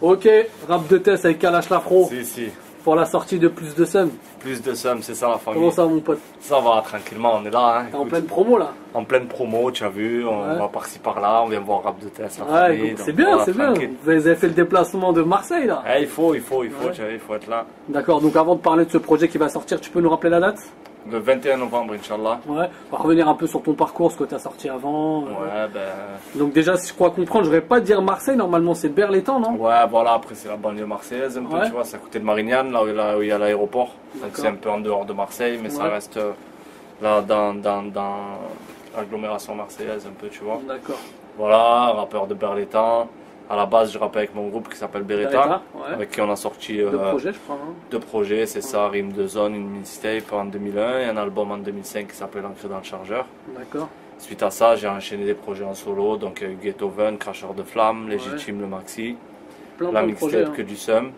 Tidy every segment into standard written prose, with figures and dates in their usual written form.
Ok, rap de test avec Kalash l'Afro. Si. Pour la sortie de Plus de Seum. Plus de somme, c'est ça la famille. Comment ça mon pote? Ça va, tranquillement, on est là. Hein, t'es en pleine promo là? En pleine promo, tu as vu, on va par-ci par là, on vient voir rap de test. Ouais, c'est bien, c'est bien. Vous avez fait le déplacement de Marseille là. Il faut être là. D'accord, donc avant de parler de ce projet qui va sortir, tu peux nous rappeler la date? Le 21 novembre, Inch'Allah. Ouais, on va revenir un peu sur ton parcours, ce que tu as sorti avant. Ouais, Donc déjà, si je crois comprendre, je ne vais pas dire Marseille, normalement c'est Berlétan, non? Ouais, voilà, après c'est la banlieue marseillaise un peu, tu vois, c'est à côté de Marignane, là où il y a l'aéroport. Donc c'est un peu en dehors de Marseille, mais ça reste là dans l'agglomération marseillaise un peu, tu vois. D'accord. Voilà, rappeur de Berlétan. À la base, je rappelle avec mon groupe qui s'appelle Beretta, avec qui on a sorti deux projets, je crois. Hein. Deux projets, c'est ça, Rime de Zone, une mixtape en 2001 et un album en 2005 qui s'appelle Ancré dans le chargeur. D'accord. Suite à ça, j'ai enchaîné des projets en solo, donc il y a eu Ghettoven, Cracheur de Flammes, Légitime le Maxi, la mixtape Que du Seum.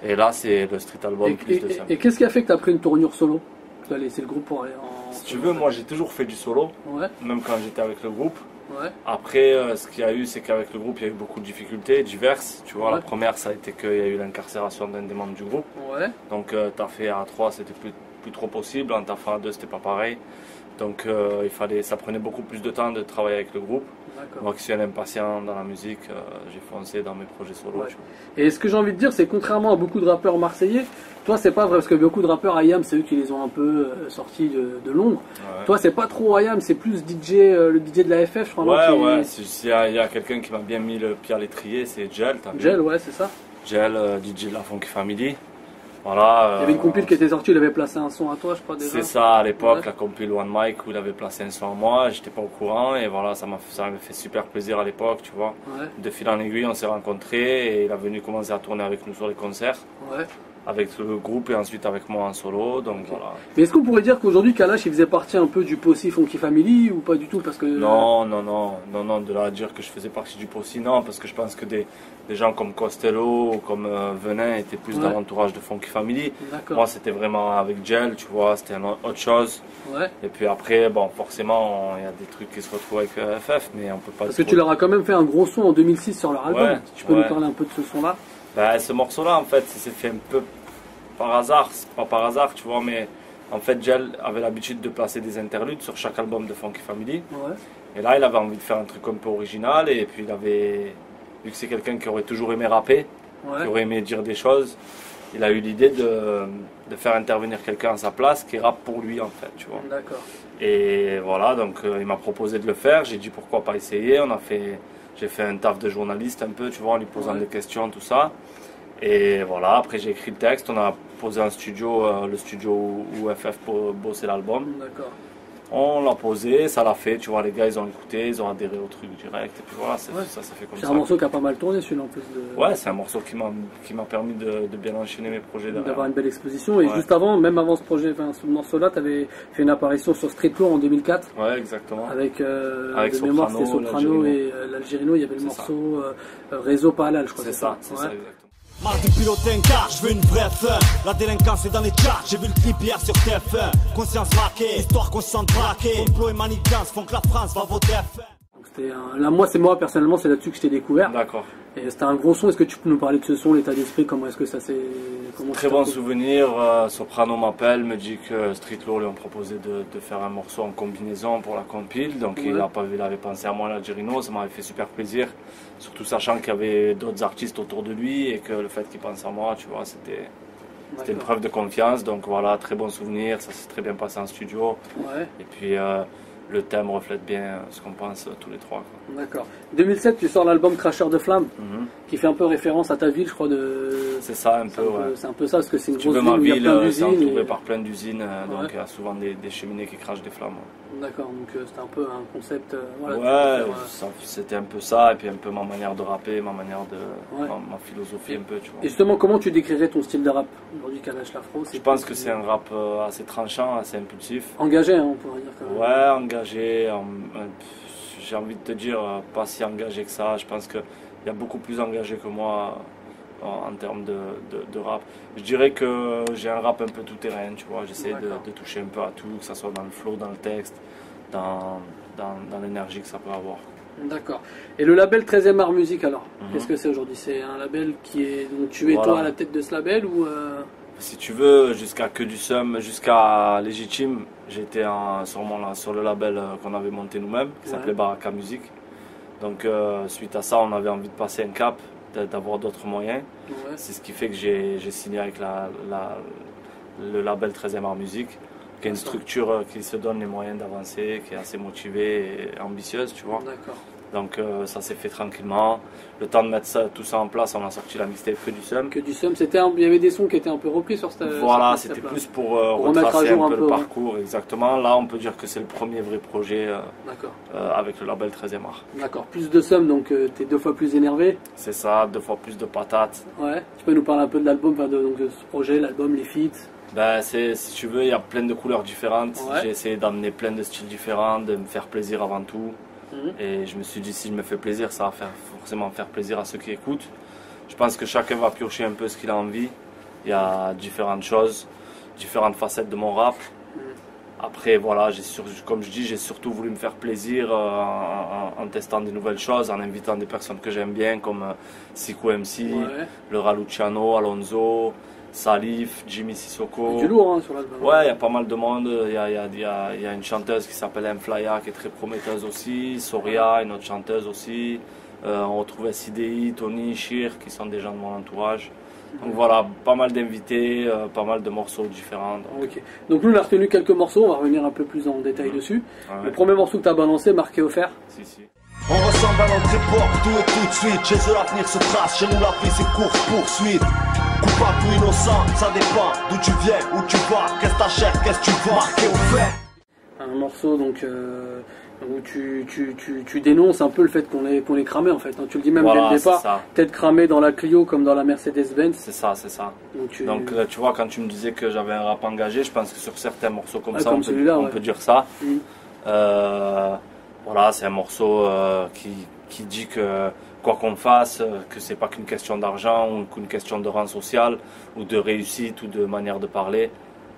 Et là, c'est le street album Plus de Seum. Et qu'est-ce qui a fait que tu as pris une tournure solo? Tu as laissé le groupe pour aller en... Si tu veux, moi j'ai toujours fait du solo, même quand j'étais avec le groupe. Après, ce qu'il y a eu, c'est qu'avec le groupe, il y a eu beaucoup de difficultés diverses. Tu vois, la première, ça a été qu'il y a eu l'incarcération d'un des membres du groupe. Donc, t'as fait à 3, c'était plus trop possible. En t'as fait à 2, c'était pas pareil. Donc, ça prenait beaucoup plus de temps de travailler avec le groupe. Moi qui suis un impatient dans la musique, j'ai foncé dans mes projets solo. Et ce que j'ai envie de dire, c'est contrairement à beaucoup de rappeurs marseillais, toi c'est pas vrai, parce que beaucoup de rappeurs IAM, c'est eux qui les ont un peu sortis de l'ombre. Toi c'est pas trop IAM, c'est plus DJ, le DJ de la FF, je crois. S'il y a quelqu'un qui m'a bien mis le pied à l'étrier, c'est Gel. Gel, ouais, c'est ça. Gel, DJ de la Funky Family. Voilà, il y avait une compile qui était sortie, il avait placé un son à toi, je crois déjà. C'est ça, à l'époque, la compile One Mic où il avait placé un son à moi, j'étais pas au courant et voilà, ça m'avait fait super plaisir à l'époque, tu vois. De fil en aiguille, on s'est rencontrés et il a venu commencer à tourner avec nous sur les concerts. Avec le groupe et ensuite avec moi en solo, donc voilà. Mais est-ce qu'on pourrait dire qu'aujourd'hui Kalash il faisait partie un peu du Possi Funky Family ou pas du tout parce que... Non, de là à dire que je faisais partie du Possi, non, parce que je pense que des gens comme Costello ou comme Venin étaient plus dans l'entourage de Funky Family. Moi c'était vraiment avec Gel, tu vois, c'était autre chose. Et puis après, bon, forcément, il y a des trucs qui se retrouvent avec FF, mais on peut pas... Parce que tu leur as quand même fait un gros son en 2006 sur leur album, tu peux nous parler un peu de ce son-là? Ce morceau-là, en fait, c'est fait un peu par hasard, c'est pas par hasard, tu vois, mais en fait, Gel avait l'habitude de placer des interludes sur chaque album de Funky Family. Et là, il avait envie de faire un truc un peu original, et puis vu que c'est quelqu'un qui aurait toujours aimé rapper, qui aurait aimé dire des choses, il a eu l'idée de faire intervenir quelqu'un à sa place qui rappe pour lui, en fait, tu vois. Et voilà, donc il m'a proposé de le faire, j'ai dit pourquoi pas essayer, j'ai fait un taf de journaliste un peu, tu vois, en lui posant des questions, tout ça. Et voilà, après j'ai écrit le texte, on a posé un studio, le studio où FF bossait l'album. On l'a posé, ça l'a fait, tu vois, les gars ils ont écouté, ils ont adhéré au truc direct, et puis voilà, ça s'est fait comme ça. C'est un morceau qui a pas mal tourné celui-là en plus de... Ouais, c'est un morceau qui m'a permis de bien enchaîner mes projets derrière. D'avoir une belle exposition, et juste avant, même avant ce projet, ce morceau-là, tu avais fait une apparition sur Street Tour en 2004. Ouais, exactement. Avec de mémoire, c'était Soprano et l'Algérino, il y avait le morceau Réseau Palal, je crois. C'est ça, exactement. Marre de piloter un car, je veux une vraie fin. La délinquance est dans les charts, j'ai vu le clip hier sur TF1. Conscience braquée, histoire consciente braquée. Complot et manigance font que la France va voter F1. Là, moi personnellement, c'est là-dessus que je t'ai découvert. D'accord. Et c'était un gros son, est-ce que tu peux nous parler de ce son, l'état d'esprit, comment est-ce que ça s'est... Très bon souvenir, Soprano m'appelle, me dit que Street Lourd lui ont proposé de faire un morceau en combinaison pour la compile, donc il avait pensé à moi, l'Algérino, ça m'avait fait super plaisir, surtout sachant qu'il y avait d'autres artistes autour de lui et que le fait qu'il pense à moi, tu vois, c'était une preuve de confiance, donc voilà, très bon souvenir, ça s'est très bien passé en studio, et puis le thème reflète bien ce qu'on pense tous les trois. D'accord. 2007, tu sors l'album Cracheur de Flammes, qui fait un peu référence à ta ville, je crois. C'est ça, un peu, ouais. C'est un peu ça, parce que c'est une grosse ville, il y a plein d'usines. C'est entouré par plein d'usines, donc il y a souvent des cheminées qui crachent des flammes. D'accord, donc c'était un peu un concept... c'était un peu ça, et puis un peu ma manière de rapper, ma manière de... ma philosophie un peu, tu vois. Et justement, comment tu décrirais ton style de rap aujourd'hui, Kalash l'Afro? Je pense que c'est un rap assez tranchant, assez impulsif. Engagé, hein, on pourrait dire quand même. Ouais, engagé, j'ai envie de te dire, pas si engagé que ça, je pense qu'il y a beaucoup plus engagé que moi en termes de rap. Je dirais que j'ai un rap un peu tout terrain, tu vois, j'essaie de toucher un peu à tout, que ce soit dans le flow, dans le texte, dans l'énergie que ça peut avoir. D'accord. Et le label 13e Art Musique alors, qu'est-ce que c'est aujourd'hui? C'est un label qui est... Donc tu es toi à la tête de ce label ou Si tu veux, jusqu'à Que du Seum, jusqu'à Légitime, j'étais sur le label qu'on avait monté nous-mêmes, qui s'appelait Baraka Music. Donc suite à ça, on avait envie de passer un cap, d'avoir d'autres moyens. C'est ce qui fait que j'ai signé avec le label 13e Art Music, qui est une structure qui se donne les moyens d'avancer, qui est assez motivée et ambitieuse, tu vois. D'accord. Donc ça s'est fait tranquillement. Le temps de mettre tout ça en place, on a sorti la mixtape Que du Seum. Que du Seum, il y avait des sons qui étaient un peu repris sur cette... Voilà, c'était plus pour retracer un peu le parcours, exactement. Là, on peut dire que c'est le premier vrai projet avec le label 13e Art. D'accord, plus de Seum, donc t'es 2 fois plus énervé. C'est ça, 2 fois plus de patates. Ouais, tu peux nous parler un peu de l'album, de ce projet, l'album, les feats? Ben, si tu veux, il y a plein de couleurs différentes. J'ai essayé d'amener plein de styles différents, de me faire plaisir avant tout. Et je me suis dit, si je me fais plaisir, ça va forcément faire plaisir à ceux qui écoutent. Je pense que chacun va piocher un peu ce qu'il a envie. Il y a différentes choses, différentes facettes de mon rap. Après, voilà, comme je dis, j'ai surtout voulu me faire plaisir en testant des nouvelles choses, en invitant des personnes que j'aime bien, comme Siku MC, le Raluciano, Alonso, Salif, Jimmy Sissoko. Il y a du lourd sur l'album. Ouais, il y a pas mal de monde. Il y a une chanteuse qui s'appelle Mflaya qui est très prometteuse aussi. Soria, une autre chanteuse aussi. On retrouvait CDI, Tony, Shir qui sont des gens de mon entourage. Donc voilà, pas mal d'invités, pas mal de morceaux différents. Donc nous on a retenu quelques morceaux, on va revenir un peu plus en détail dessus. Le premier morceau que tu as balancé, Marqué Offert. Si. On ressemble à notre époque, tout et tout de suite. Chez eux l'avenir se trace, chez nous la vie c'est course-poursuite. Coupable ou innocent, ça dépend d'où tu viens, où tu vas, qu'est-ce que t'achètes, qu'est-ce que tu vends. Marqué au fait. Un morceau donc où tu dénonces un peu le fait qu'on est cramé en fait. Tu le dis même dès le départ, tête cramée dans la Clio comme dans la Mercedes-Benz. C'est ça. Donc tu vois, quand tu me disais que j'avais un rap engagé, je pense que sur certains morceaux comme ça, on peut dire ça. Voilà, c'est un morceau qui dit que quoi qu'on fasse, que c'est pas qu'une question d'argent ou qu'une question de rang social ou de réussite ou de manière de parler.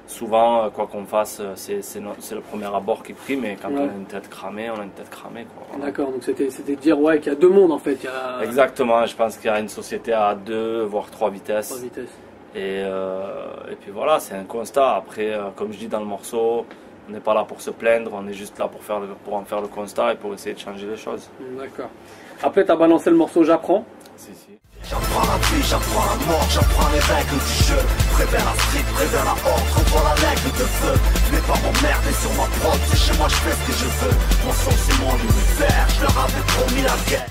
Souvent, quoi qu'on fasse, c'est le premier abord qui prime, mais quand on a une tête cramée, on a une tête cramée. Voilà. D'accord, donc c'était de dire qu'il y a 2 mondes en fait. Exactement, je pense qu'il y a une société à 2 voire 3 vitesses. 3 vitesses. Et puis voilà, c'est un constat. Après, comme je dis dans le morceau, on n'est pas là pour se plaindre, on est juste là pour en faire le constat et pour essayer de changer les choses. D'accord. Après, tu as balancé le morceau J'apprends. Si. J'apprends la vie, j'apprends la mort, j'apprends les règles du jeu. Préviens la street, préviens la horde, revois la règle de feu. Mes parents m'emmerdent sur ma prod, c'est chez moi je fais ce que je veux. Mon son c'est mon univers, je leur avais promis la guerre.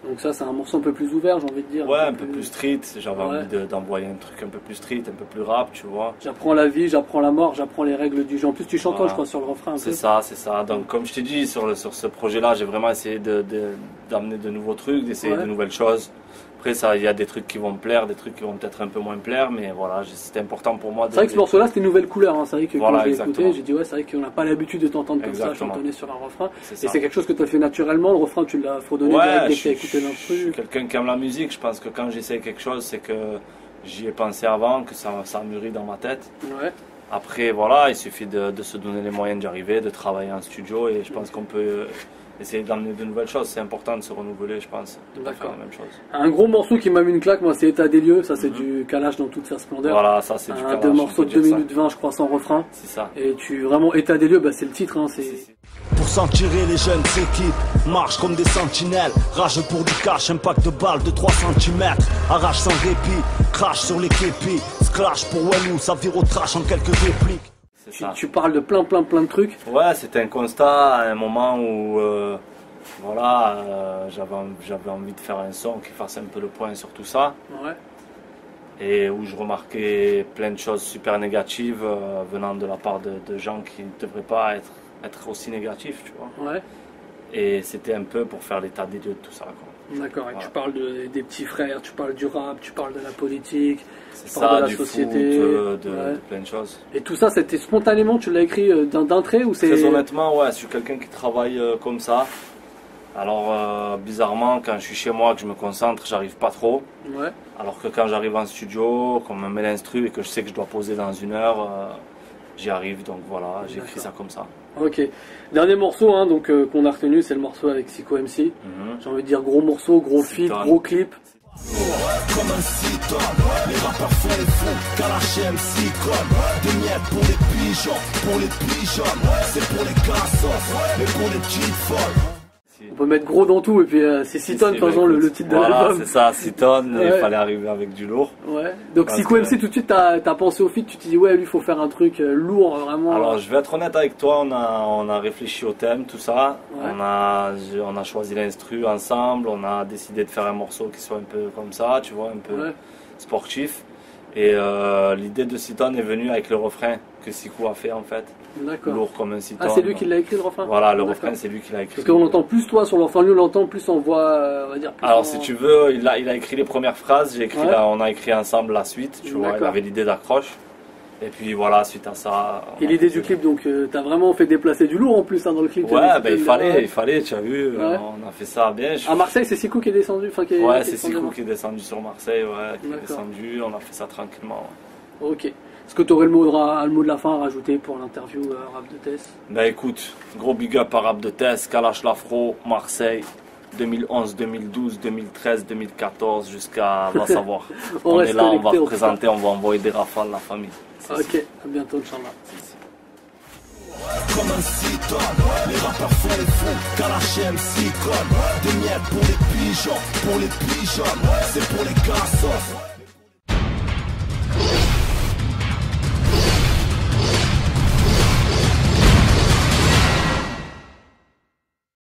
Donc ça c'est un morceau un peu plus ouvert, j'ai envie de dire. Ouais, un peu plus street, j'avais envie d'envoyer un truc un peu plus street, un peu plus rap, tu vois. J'apprends la vie, j'apprends la mort, j'apprends les règles du jeu. En plus tu chantes, je crois, sur le refrain. C'est ça. Donc comme je t'ai dit, sur ce projet-là, j'ai vraiment essayé d'amener de nouveaux trucs, d'essayer de nouvelles choses. Après, il y a des trucs qui vont me plaire, des trucs qui vont peut-être un peu moins me plaire, mais voilà, c'était important pour moi. C'est vrai que ce morceau-là, c'était une nouvelle couleur. C'est vrai que quand j'ai écouté, j'ai dit c'est vrai qu'on n'a pas l'habitude de t'entendre comme ça, chantonner sur un refrain. Et c'est quelque chose que tu as fait naturellement. Le refrain, tu l'as fredonné dès que tu as écouté l'instru. Je suis quelqu'un qui aime la musique. Je pense que quand j'essaie quelque chose, c'est que j'y ai pensé avant, que ça mûrit dans ma tête. Après, voilà, il suffit de se donner les moyens d'y arriver, de travailler en studio, et je pense qu'on peut essayer d'amener de nouvelles choses. C'est important de se renouveler, je pense, de pas faire la même chose. Un gros morceau qui m'a mis une claque, moi, c'est État des lieux. Ça, c'est du Kalash dans toute sa splendeur. Voilà, ça, c'est du Kalash. Un morceau de 2 minutes 20, je crois, sans refrain. C'est ça. Et vraiment, État des lieux, c'est le titre. Pour s'en tirer, les jeunes s'équipent, marchent comme des sentinelles, rage pour du cash, impact de balle de 3 cm, arrache sans répit, crash sur les képis, splash pour Wellou, ça vire au trash en quelques répliques. Tu parles de plein de trucs. Ouais, c'était un constat à un moment où j'avais envie de faire un son qui fasse un peu le point sur tout ça. Et où je remarquais plein de choses super négatives venant de la part de gens qui ne devraient pas être aussi négatifs, tu vois. Et c'était un peu pour faire l'état des lieux de tout ça, quoi. D'accord, et tu parles des petits frères, tu parles du rap, tu parles de la politique, tu parles de la société, de plein de choses. Et tout ça, c'était spontanément, tu l'as écrit d'un trait ou c'est... Très honnêtement, ouais, je suis quelqu'un qui travaille comme ça. Alors, bizarrement, quand je suis chez moi, que je me concentre, j'arrive pas trop. Alors que quand j'arrive en studio, qu'on me met l'instru et que je sais que je dois poser dans 1 heure, j'y arrive, donc voilà, j'ai écrit ça comme ça. Ok. Dernier morceau hein, donc qu'on a retenu, c'est le morceau avec Sicko MC. J'ai envie de dire gros morceau, gros feat, gros clip. Comme un citon, les rappeurs font les fous, Kalash et MC comme des miettes pour les pigeons, c'est pour les cassos, mais pour les petites folles. On peut mettre gros dans tout et puis c'est 6 tonnes, par exemple, le titre de l'album. Voilà, c'est ça, 6 tonnes, il fallait arriver avec du lourd. Ouais. Donc Sicko MC, tout de suite, t'as pensé au feat, tu t'es dit, ouais, lui, il faut faire un truc lourd, vraiment. Alors, je vais être honnête avec toi, on a réfléchi au thème, tout ça. Ouais. On a choisi l'instru ensemble, on a décidé de faire un morceau qui soit un peu comme ça, tu vois, un peu sportif. Et l'idée de 6 tonnes est venue avec le refrain que Sicko a fait en fait. D'accord. Lourd comme un 6 tonnes. Ah, c'est lui qui l'a écrit le refrain? Voilà, le refrain c'est lui qui l'a écrit. Parce qu'on l'entend plus toi sur l'enfant, lui on l'entend plus en voix, on va dire. Alors si tu veux, il a écrit les premières phrases, on a écrit ensemble la suite, tu vois, il avait l'idée d'accroche. Et puis voilà, suite à ça... Et l'idée du clip, donc t'as vraiment fait déplacer du lourd en plus hein, dans le clip. Ouais, ben il fallait, tu as vu, on a fait ça bien. À Marseille, c'est Sicko qui est descendu Ouais, c'est Sicko qui est descendu sur Marseille, qui est descendu, on a fait ça tranquillement. Ouais. Ok. Est-ce que tu aurais le mot de la fin à rajouter pour l'interview Rap de Tess? Ben écoute, gros big up à Rap de Tess, Kalash l'Afro, Marseille, 2011, 2012, 2013, 2014, jusqu'à va savoir. on est là, on va représenter, on va envoyer des rafales à la famille. Ok, à bientôt, Inch'Allah. Comme un citon, les rappeurs font les fous, Kalash et MC comme des miettes pour les pigeons, c'est pour les cassos.